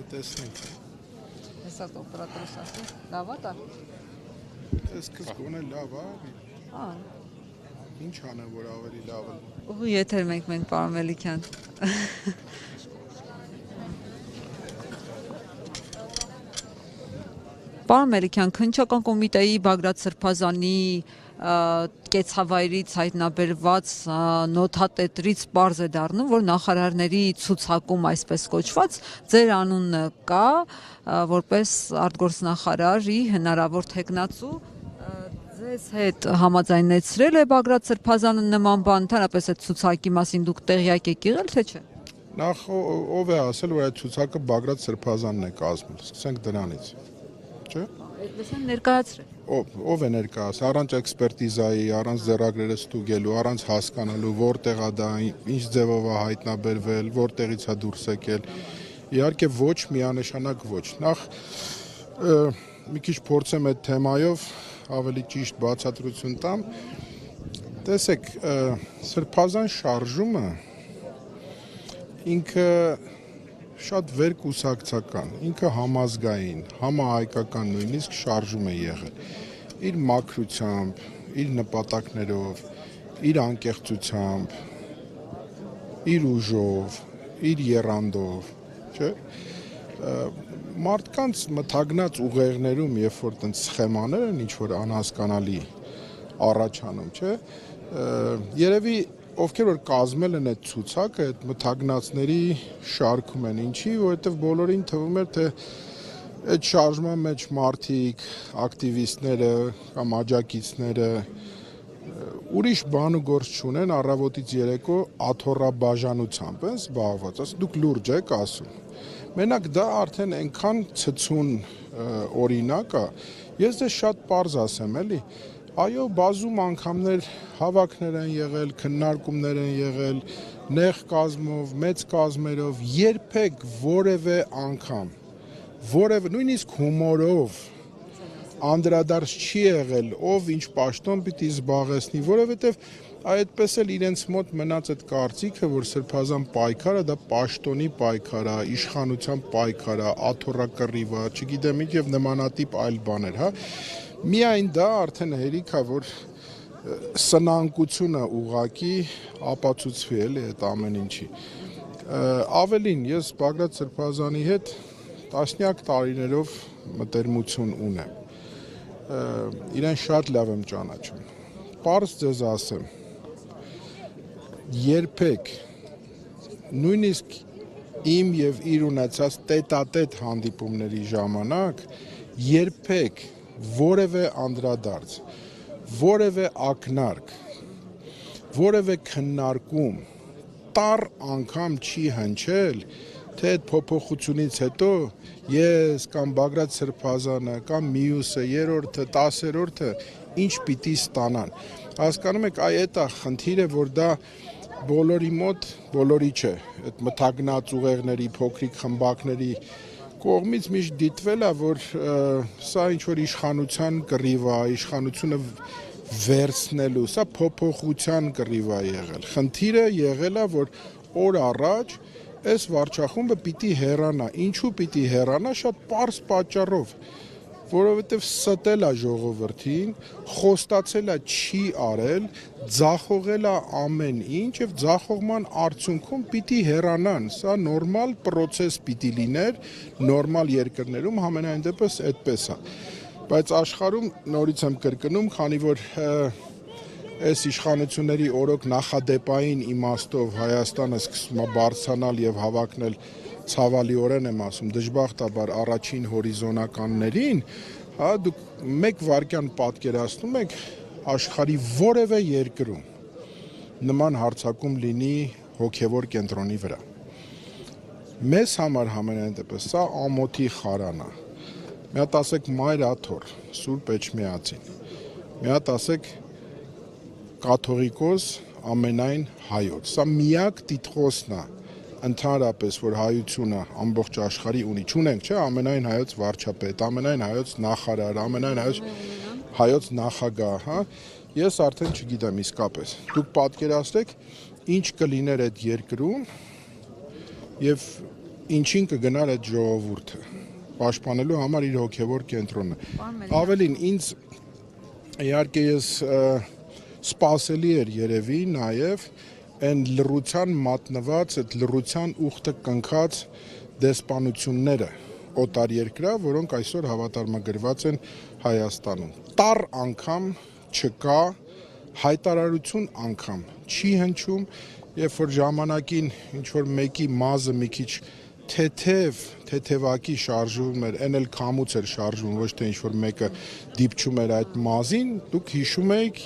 Տեսնենք։ Հեսա օպերատորս ասի, լավ է դա։ Սկզբում լավ է։ Ինչ անեմ, որ ավելի լավ է։ Ուղղի եթեր մենք պարոն Մելիքյան։ Պարոն Մելիքյան, քննչական կոմիտեի Բագրատ Սրբազանի կեցավայրից հայտնաբերված նոթատետրից պարզ է դառնում, որ նախարարների ցուցակում այսպես կոչված ձեր անունը կա, որպես արտգործնախարարի հնարավոր թեկնածու, ձեզ հետ համաձայնեցրել է Բագրատ Սրբազանը նման բան, ընդհանրապես այդ ցուցակի մասին դուք տեղյակ եք եղել, թե չէ։ Նախ ով է ասել, որ այդ ցուցակը Բագրատ Սրբազանն է կազմել, սկսենք դրանից, չէ՞։ Այդպես են ներկայացրել։ Ով է ներկայացել, առանց էքսպերտիզայի, առանց ձեռագրերը ստուգելու, առանց հասկանալու որտեղ է դա, ինչ ձևով է հայտնաբերվել, որտեղից է դուրս եկել։ Իհարկե ոչ, միանշանակ ոչ։ Նախ մի քիչ փորձեմ այդ թեմայով ավելի ճիշտ բացատրություն տամ։ Տեսեք, Սրբազան շարժումը ինքը շատ վերկուսակցական, ինքը համազգային, համահայկական նույնիսկ շարժում է եղել։ Իր մաքրությամբ, իր նպատակներով, իր անկեղծությամբ, իր ուժով, իր եռանդով, չէ՞։ Մարդկանց մթագնած ուղեղներում, երբ որ տենց սխեմաներ են ինչ-որ անհասկանալի առաջանում, չէ՞, երևի ովքեր որ կազմել են այդ ցուցակը, այդ մթագնածների շարքում են, ինչի, որովհետև բոլորին թվում էր, թե այդ շարժման մեջ մարդիկ, ակտիվիստները կամ աջակիցները ուրիշ բան ու գործ չունեն, առավոտից երեկո աթոռաբաժանությամբ են զբաղված, ասում դուք լուրջ եք ասում։ Մենակ դա արդեն այնքան ցցուն օրինակ է, ես դες շատ պարզ ասեմ, էլի, այո, բազում անգամներ հավաքներ են եղել, քննարկումներ են եղել, նեղ կազմով, մեծ կազմերով, երբեք որևէ անգամ, որևէ, նույնիսկ հումորով անդրադարձ չի եղել, ով ինչ պաշտոն պիտի զբաղեցնի, որովհետև այդպես էլ իրենց մոտ մնաց այդ կարծիքը, որ Սրբազան պայքարը դա պաշտոնի պայքար է, իշխանության պայքար է, աթոռակռիվ է, չգիտեմ ինչ եւ նմանատիպ այլ բաներ, հա։ Միայն դա արդեն հերիք է, որ սնանկությունը ուղակի ապացուցվի էլի այդ ամեն ինչի։ Ավելին, ես Բագրատ Սրբազանի հետ տասնյակ տարիներով մտերմություն ունեմ։ Իրեն շատ լավ եմ ճանաչում։ Պարզ ձեզ ասեմ, երբեք նույնիսկ իմ եւ իր ունեցած տետատետ հանդիպումների ժամանակ երբեք որևէ անդրադարձ, որևէ ակնարկ, որևէ քննարկում տառ անգամ չի հնչել, թե այդ փոփոխությունից հետո ես կամ Բագրատ Սրբազանը կամ մյուսը, երրորդը, 10-րդը ինչ պիտի ստանան։ Հասկանում եք, այդ է խնդիրը, որ դա բոլորի մոտ, բոլորի չէ, այդ մթագնած ուղեղների, փոքրիկ խմբակների կողմից միշտ դիտվել է, որ սա ինչ-որ իշխանության կռիվ է, իշխանությունը վերցնելու, սա փոփոխության կռիվ է եղել։ Խնդիրը եղել է, որ օր առաջ այս վարչախումբը պիտի հեռանա, ինչու պիտի հեռանա, շատ պարզ պատճառով, որովհետև ստել է ժողովրդին, խոստացել է չի արել, ձախողել է ամեն ինչ եւ ձախողման արդյունքում պիտի հեռանան, սա նորմալ պրոցես պիտի լիներ, նորմալ երկրներում համենայն դեպս այդպես է, բայց աշխարհում նորից եմ կրկնում, քանի որ այս իշխանությունների օրոք նախադեպային իմաստով Հայաստանը սկսում է բարձրանալ եւ հավակնել ցավալիորեն եմ ասում դժբախտաբար առաջին հորիզոնականներին, հա դուք մեկ վայրկյան պատկերացնում եք աշխարհի որևէ երկրում նման հարձակում լինի հոգեվոր կենտրոնի վրա։ Մեզ համար համենայն դեպս սա ամոթի խարան է։ Մի հատ ասեք Մայր Աթոռ, Սուրբ Էջմիածին։ Մի հատ ասեք կաթողիկոս ամենայն հայոց։ Սա միակ տիտղոսն է ընդհանրապես, որ հայությունը ամբողջ աշխարհի ունի։ Չունենք, չէ՞, ամենայն հայոց վարչապետ, ամենայն հայոց նախարար, ամենայն հայոց նախագահ, հա։ Ես արդեն չգիտեմ իսկապես։ Դուք պատկերացրեք, ինչ կլիներ այդ երկրում եւ ինչին կգնար այդ ժողովուրդը պաշտպանելու համար իր հոգևոր կենտրոնը։ Ավելին ինձ իհարկե ես սպասելի էր երևի նաև այն լռության մատնված, այդ լռության ուխտը կնքած դեսպանությունները օտարերկրյա, որոնք այսօր հավատարմագրված են Հայաստանում։ Տառ անգամ չկա, հայտարարություն անգամ չի հնչում, երբ որ ժամանակին ինչ որ մեկի մազը մի քիչ թեթևակի շարժվում էր, այն էլ քամուց էր շարժվում, ոչ թե ինչ որ մեկը դիպչում էր այդ մազին, դուք հիշում եք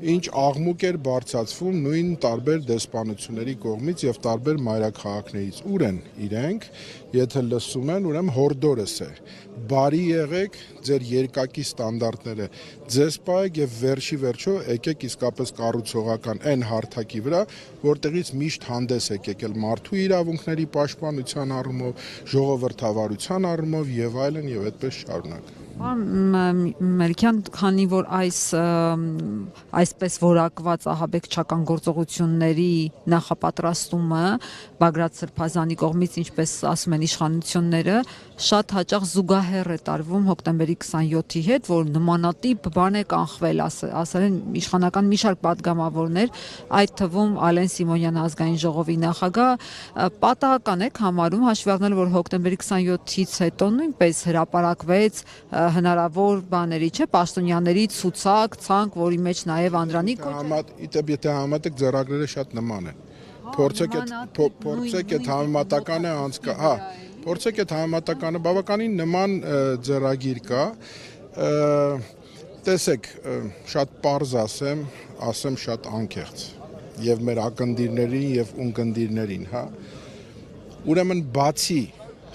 ինչ աղմուկ էր բարձրացվում նույն տարբեր դեսպանությունների կողմից եւ տարբեր մայրաքաղաքներից։ Ուր են իրենք, եթե լսում են, ուրեմն հորդորս է։ Բարի եղեք, ձեր երկակի ստանդարտները ձեզ պահեք եւ վերջի վերջո եկեք իսկապես կառուցողական այն հարթակի վրա, որտեղից միշտ հանդես եք եկել մարդու իրավունքների պաշտպանության առումով, ժողովրդավարության առումով եւ այլն եւ այդպես շարունակ։ Մելիքյան, քանի որ այսպես որակված ահաբեկչական գործողությունների նախապատրաստումը Բագրատ Սրբազանի կողմից, ինչպես ասում են իշխանությունները, շատ հաճախ զուգահեռ է տարվում հոկտեմբերի 27-ի հետ, որ նմանատիպ բան է կանխվել, ասել են իշխանական մի շարք պատգամավորներ, այդ թվում Ալեն Սիմոնյանը ազգային ժողովի նախագահ, պատահական եք համարում, հաշվի առնելով, որ հոկտեմբերի 27-ից հետո նույնպես հրապարակվեց հնարավոր բաների, չէ, պաշտոնյաների ցուցակ, ցանկ, որի մեջ նաև Անդրանիկ Եթե համատեք ձեռագրերը շատ նման են։ Փորձեք այդ համեմատականը փորձեք այդ համեմատականը բավականին նման ձեռագիր կա։ Տեսեք, շատ պարզ ասեմ շատ անկեղծ եւ մեր ակնդիրներին եւ ունկնդիրներին, հա։ Ուրեմն բացի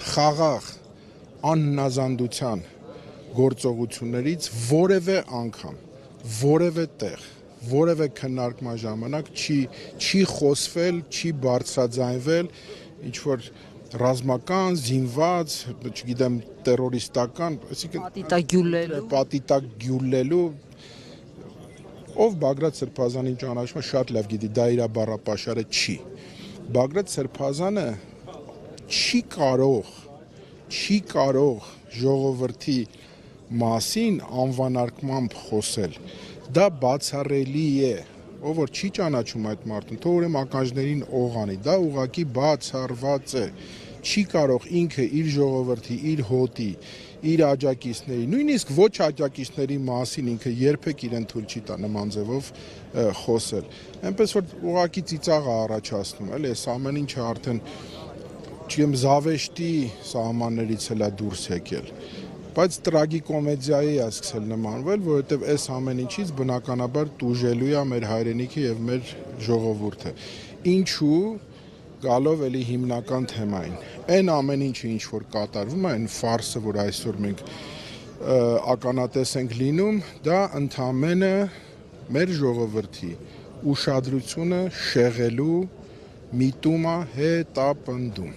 խաղաղ անհնազանդության գործողություններից որևէ անգամ, որևէ տեղ, որևէ քննարկման ժամանակ չի խոսվել, չի բարձրաձայնվել ինչ որ ռազմական, զինված, չգիտեմ, տերորիստական, այսինքն պատիտակ գյուլելու ով Բագրատ Սրբազանին ճանաչում է շատ լավ գիտի, դա իր բառապաշարը չի։ Բագրատ Սրբազանը չի կարող ժողովրդի մասին անվանարկմամբ խոսել։ Դա բացառելի է, ով որ չի ճանաչում այդ մարդուն, թող ուրեմն ականջներին օղանի, դա ուղղակի բացառված է։ Չի կարող ինքը իր ժողովրդի, իր հոտի, իր աջակիցների, նույնիսկ ոչ աջակիցների մասին ինքը երբեք իրեն թույլ չի տա նման ձևով խոսել։ Այնպես որ ուղղակի ծիծաղ է առաջացնում, էլի, այս ամեն ինչը արդեն չգիտեմ զավեշտի սահմաններից էլ է դուրս եկել։ Բայց տրագիկոմեդիայի է սկսել նմանվել, որովհետև այս ամեն ինչից բնականաբար տուժելու է մեր հայրենիքը եւ մեր ժողովուրդը։ Ինչու գալով էլի հիմնական թեմային։ Այն ամեն ինչը ինչ որ կատարվում է, այն ֆարսը, որ այսօր մենք ականատես ենք լինում, դա ընդամենը մեր ժողովրդի ուշադրությունը շեղելու միտումը հետապնդում։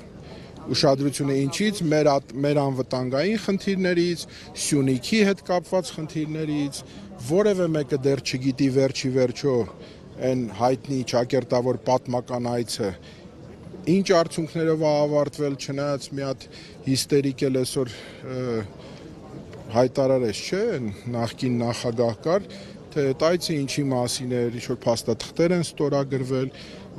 Ուշադրությունը ինչից, մեր անվտանգային խնդիրներից, Սյունիքի հետ կապված խնդիրներից, որևէ մեկը դեռ չգիտի վերջի վերջո այն հայտնի ճակերտավոր պատմական այցը ինչ արդյունքներով է ավարտվել, չնայած մի հատ հիստերիկ էլ այսօր հայտարարեց, չէ, նախկին նախագահ կար, թե այդ այցը ինչի մասին էր, ինչ որ փաստաթղթեր են ստորագրվել,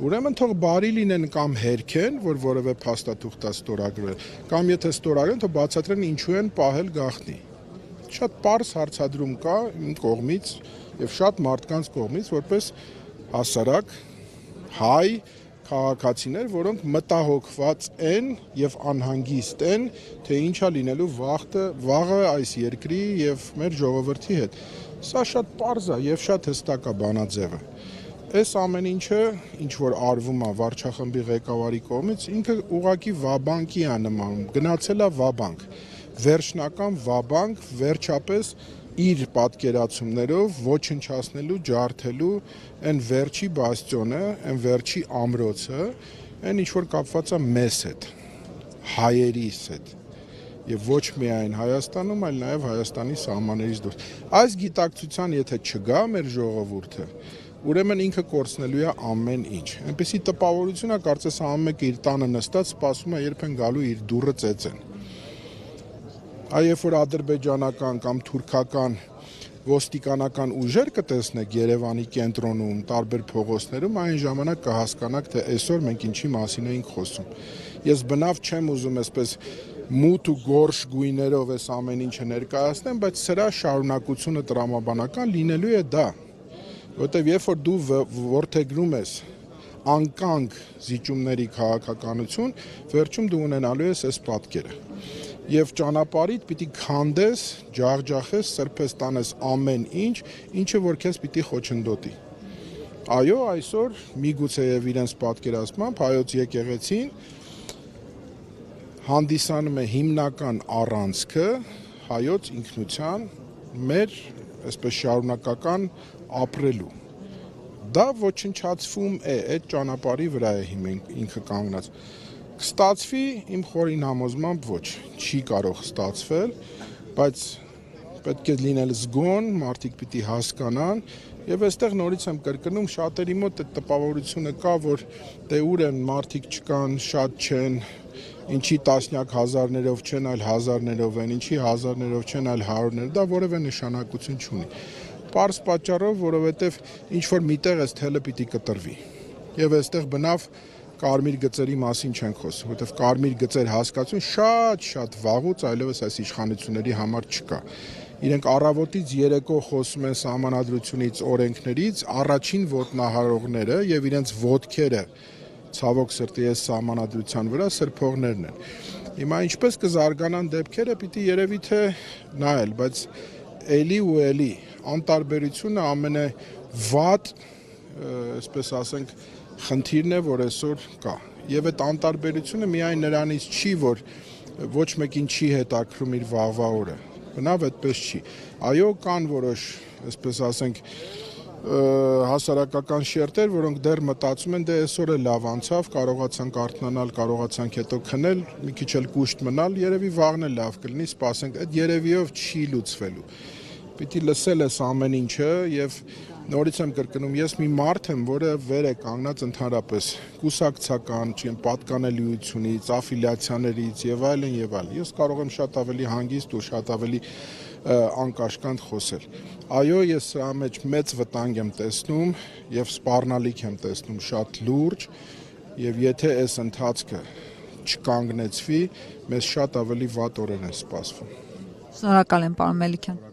ուրեմն թող բարի լինեն կամ հերքեն, որ որևէ փաստաթուղթ է ստորագրվել, կամ եթե ստորագրեն, թող բացատրեն ինչու են պահել գաղտնի։ Շատ պարզ հարցադրում կա իմ կողմից եւ շատ մարդկանց կողմից, որպես հասարակ հայ քաղաքացիներ, որոնք մտահոգված են եւ անհանգիստ են, թե ինչա լինելու վաղը այս երկրի եւ մեր ժողովրդի հետ։ Սա շատ պարզ է եւ շատ հստակ է բանաձևը։ Այս ամեն ինչը, ինչ որ արվում է վարչախմբի ղեկավարի կողմից, ինքը ուղղակի վաբանկի է նմանում, գնացել է վաբանկ, վերջնական վաբանկ, վերջապես իր պատկերացումներով ոչնչացնելու, ջարդելու այն վերջի բաստիոնը, այն վերջի ամրոցը, այն ինչ որ կապված է մեզ հետ, հայերիս հետ։ Եվ ոչ միայն Հայաստանում, այլ նաև Հայաստանի սահմաններից դուրս։ Այս գիտակցության եթե չգա մեր ժողովուրդը, ուրեմն ինքը կորցնելու է ամեն ինչ։ Այնպեսի տպավորություն է, կարծես ամեն մեկը իր տանը նստած սպասում է երբ են գալու իր դուռը ծեծեն։ Երբ որ ադրբեջանական կամ թուրքական ոստիկանական ուժեր կտեսնեք Երևանի կենտրոնում, տարբեր փողոցներում, այն ժամանակ կհասկանաք, թե այսօր մենք ինչի մասին էինք խոսում։ Ես բնավ չեմ ուզում այսպես մութ ու գորշ գույներով այս ամեն ինչը ներկայացնեմ, բայց սրա շարունակությունը տրամաբանական լինելու է դա, որտեղ երբ որ դու որդեգրում ես անկանգ զիջումների քաղաքականություն, վերջում դու ունենալու ես այս պատկերը։ Եվ ճանապարհիդ պիտի քանդես, ջախջախես, սրբես տանես ամեն ինչ, ինչը որ քեզ պիտի խոչընդոտի։ Այո, այսօր միգուցե եւ իրենց պատկերացմամբ հայոց եկեղեցին հանդիսանում է հիմնական առանցքը հայոց ինքնության մեր այսպես շարունակական ապրելու։ Դա ոչնչացվում է, այդ ճանապարհի վրա է ինքը կանգնած։ Կստացվի իմ խորին համոզմամբ ոչ, չի կարող ստացվել, բայց պետք է լինել զգոն, մարդիկ պիտի հասկանան, եւ այստեղ նորից եմ կրկնում, շատերի մոտ այդ տպավորությունը կա, որ դե ուր են մարդիկ չկան, շատ չեն, ինչի տասնյակ հազարներով չեն, այլ հազարներով են, ինչի հազարներով չեն, այլ հարյուրներով, դա որևէ նշանակություն չունի։ Պարզ պատճառով, որովհետեւ ինչ որ միտեղ այս թելը պիտի կտրվի։ Եվ այստեղ բնավ կարմիր գծերի մասին չենք խոսում, որովհետև կարմիր գծեր հասկացություն շատ վաղուց այլևս այս իշխանությունների համար չկա։ Իրենք առավոտից երեկո խոսում են սահմանադրությունից, օրենքներից, առաջին ոտնահարողները եւ իրենց ոտքերը ցավոք սրտի այս սահմանադրության վրա սրբողներն են։ Հիմա ինչպես կզարգանան դեպքերը, պիտի երևի թե նայել, բայց էլի ու էլի անտարբերությունը ամենավատ, այսպես ասենք, խնդիրն է, որ այսօր կա։ Եվ այդ անտարբերությունը միայն նրանից չի, որ ոչ մեկին չի հետաքրում իր վաղվա օրը։ Բնավ այդպես չի։ Այո, կան որոշ, այսպես ասենք, հասարակական շերտեր, որոնք դեռ մտածում են, դե այսօր է լավ անցավ, կարողացանք արթնանալ, կարողացանք հետո քնել, մի քիչ էլ կուշտ մնալ, երևի վաղն էլ լավ կլինի, սպասենք, այդ երևիով չի լուծվելու։ Պիտի լսել ես ամեն ինչը եւ նորից եմ կրկնում, ես մի մարդ եմ, որը վեր է կանգնած ընդհանրապես կուսակցական, պատկանելիությունից, աֆիլիացիաներից եւ այլն եւ այլն։ Ես կարող եմ շատ ավելի հանգիստ ու շատ ավելի անկաշկանդ խոսել։ Այո, ես սրա մեջ մեծ վտանգ եմ տեսնում եւ սպառնալիք եմ տեսնում շատ լուրջ եւ եթե այս ընթացքը չկանգնեցվի, մեզ շատ ավելի վատ օրեր են սպասվում։ Շնորհակալ եմ, պարոն Մելիքյան։